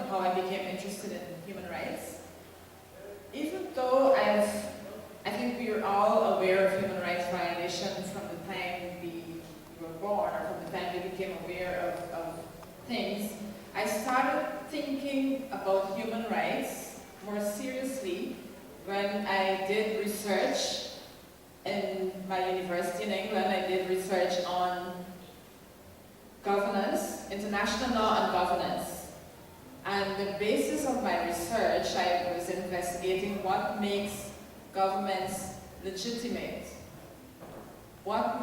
how I became interested in human rights. Even though I think we are all aware of human rights violations from the time we were born, or from the time we became aware of things, I started thinking about human rights more seriously when I did research in my university in England. I did research on governance, international law and governance. And the basis of my research, I was investigating what makes governments legitimate. What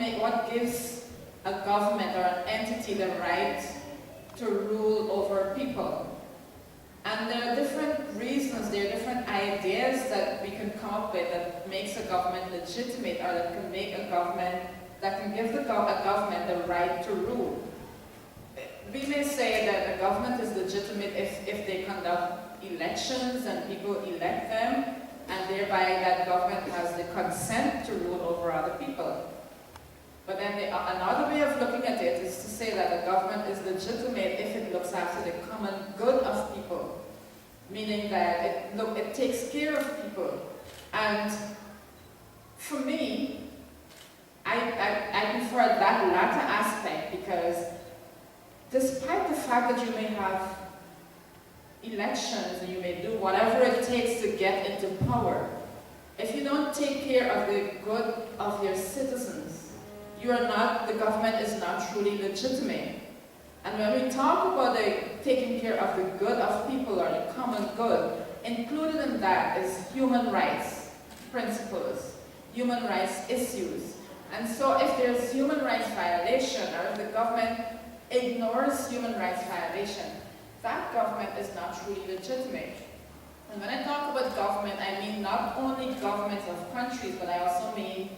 gives a government or an entity the right to rule over people. And there are different reasons, there are different ideas that we can come up with that makes a government legitimate, or that can make a government, that can give a government the right to rule. We may say that a government is legitimate if they conduct elections and people elect them, and thereby that government has the consent to rule over other people. But then another way of looking at it is to say that a government is legitimate if it looks after the common good of people, meaning that it takes care of people. And for me, I prefer that latter aspect, because despite the fact that you may have elections and you may do whatever it takes to get into power, if you don't take care of the good of your citizens, the government is not truly legitimate. And when we talk about taking care of the good of people, or the common good, included in that is human rights principles, human rights issues. And so if there's human rights violation, or if the government ignores human rights violation, that government is not truly legitimate. And when I talk about government, I mean not only governments of countries, but I also mean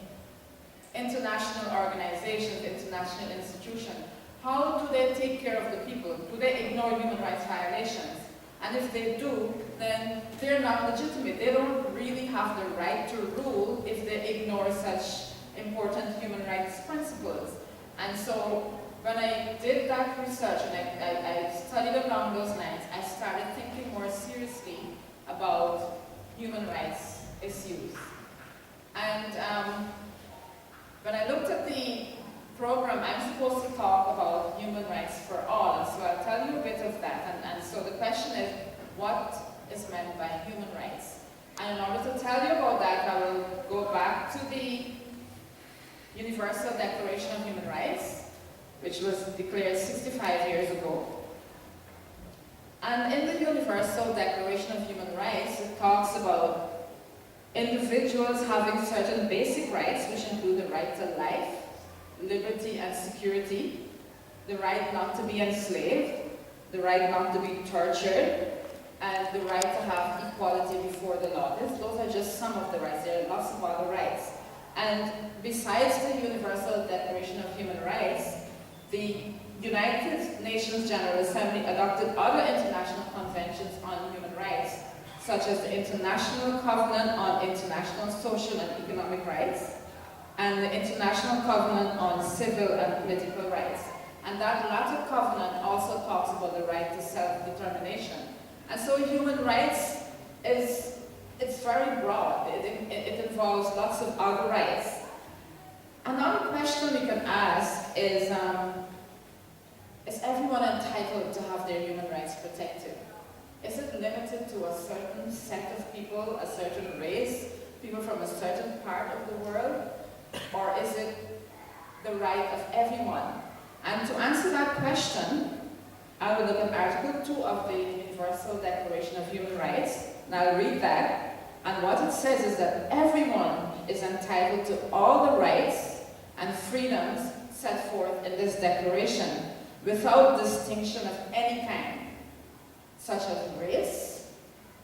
international organizations, international institutions. How do they take care of the people? Do they ignore human rights violations? And if they do, then they're not legitimate. They don't really have the right to rule if they ignore such important human rights principles. And so when I did that research and I studied along those lines, I started thinking more seriously about human rights issues. And when I looked at the program, I'm supposed to talk about human rights for all, and so I'll tell you a bit of that. And so the question is, what is meant by human rights? And in order to tell you about that, I will go back to the Universal Declaration of Human Rights, which was declared 65 years ago. And in the Universal Declaration of Human Rights, it talks about individuals having certain basic rights, which include the right to life, liberty and security, the right not to be enslaved, the right not to be tortured, and the right to have equality before the law. Those are just some of the rights. There are lots of other rights. And besides the Universal Declaration of Human Rights, the United Nations General Assembly adopted other international conventions on human rights, such as the International Covenant on International Social and Economic Rights, and the International Covenant on Civil and Political Rights. And that latter covenant also talks about the right to self-determination. And so human rights it's very broad. It involves lots of other rights. Another question we can ask is everyone entitled to have their human rights protected? Is it limited to a certain set of people, a certain race, people from a certain part of the world? Or is it the right of everyone? And to answer that question, I will look at Article 2 of the Universal Declaration of Human Rights, and I'll read that. And what it says is that everyone is entitled to all the rights and freedoms set forth in this declaration, without distinction of any kind, such as race,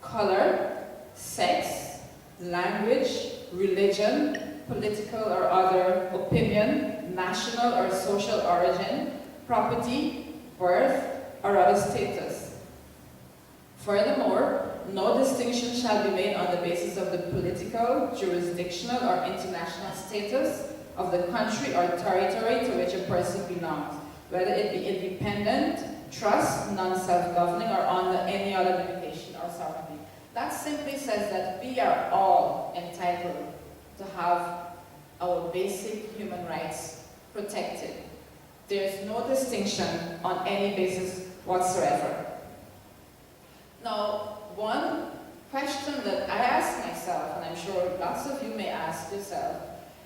color, sex, language, religion, political or other opinion, national or social origin, property, birth, or other status. Furthermore, no distinction shall be made on the basis of the political, jurisdictional, or international status of the country or territory to which a person belongs, whether it be independent, trust, non-self-governing, or on any other limitation or sovereignty. That simply says that we are all entitled to have our basic human rights protected. There's no distinction on any basis whatsoever. Now, one question that I ask myself, and I'm sure lots of you may ask yourself,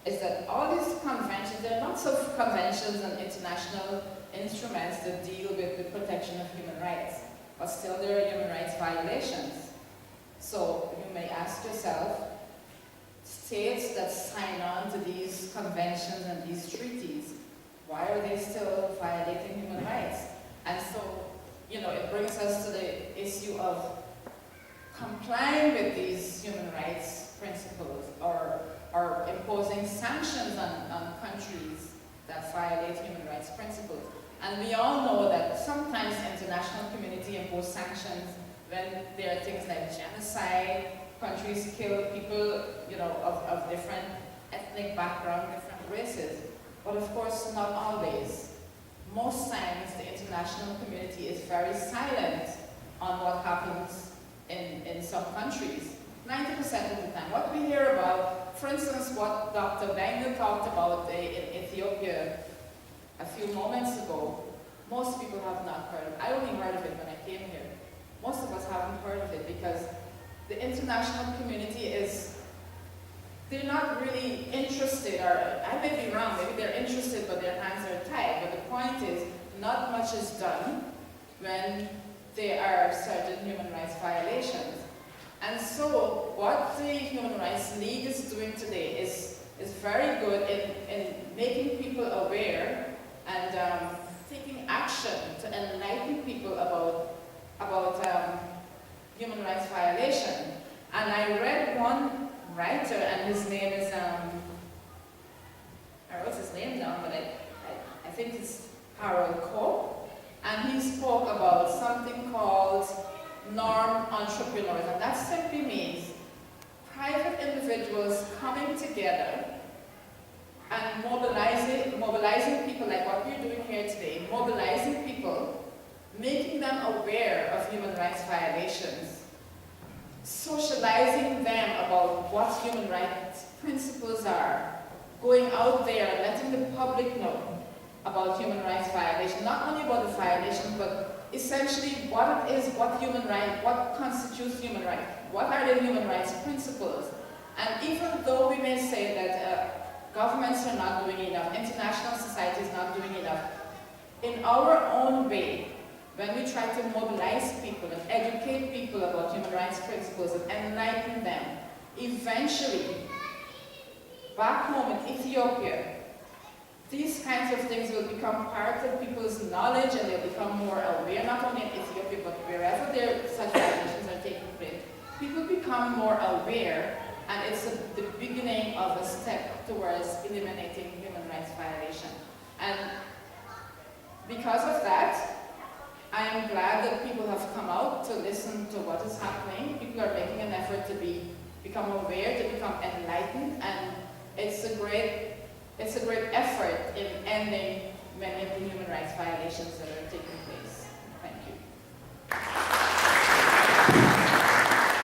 is that all these conventions, there are lots of conventions and international instruments that deal with the protection of human rights, but still there are human rights violations. So you may ask yourself, states that sign on to these conventions and these treaties, why are they still violating human rights? And so, it brings us to the issue of complying with these human rights principles or imposing sanctions on countries that violate human rights principles. And we all know that sometimes the international community impose sanctions when there are things like genocide, countries kill people, of different ethnic background, different races. But of course, not always. Most times, the international community is very silent on what happens in some countries. 90% of the time. What we hear about, for instance, what Dr. Bengel talked about in Ethiopia a few moments ago, most people have not heard of it. I only heard of it when I came here. Most of us haven't heard of it because the international community they're not really interested, or I may be wrong, maybe they're interested but their hands are tied, but the point is not much is done when there are certain human rights violations. And so what the Human Rights League is doing today is very good in making people aware and taking action to enlighten people about human rights violation. And I read one writer, and his name is, I wrote his name down, but I think it's HRLHA, and he spoke about something called norm entrepreneurs, and that simply means private individuals coming together and mobilizing people like what we're doing here today, mobilizing people, making them aware of human rights violations, socializing them about what human rights principles are, going out there and letting the public know about human rights violations, not only about the violation, but essentially what it is, what constitutes human rights, what are the human rights principles. And even though we may say that governments are not doing enough, international society is not doing enough, in our own way, when we try to mobilize people and educate people about human rights principles and enlighten them, eventually, back home in Ethiopia, these kinds of things will become part of people's knowledge and they'll become more aware, not only in Ethiopia, but wherever such violations are taking place. People become more aware, and it's the beginning of a step towards eliminating human rights violation. And because of that, I am glad that people have come out to listen to what is happening. People are making an effort to become aware, to become enlightened, and it's a great effort in ending many of the human rights violations that are taking place.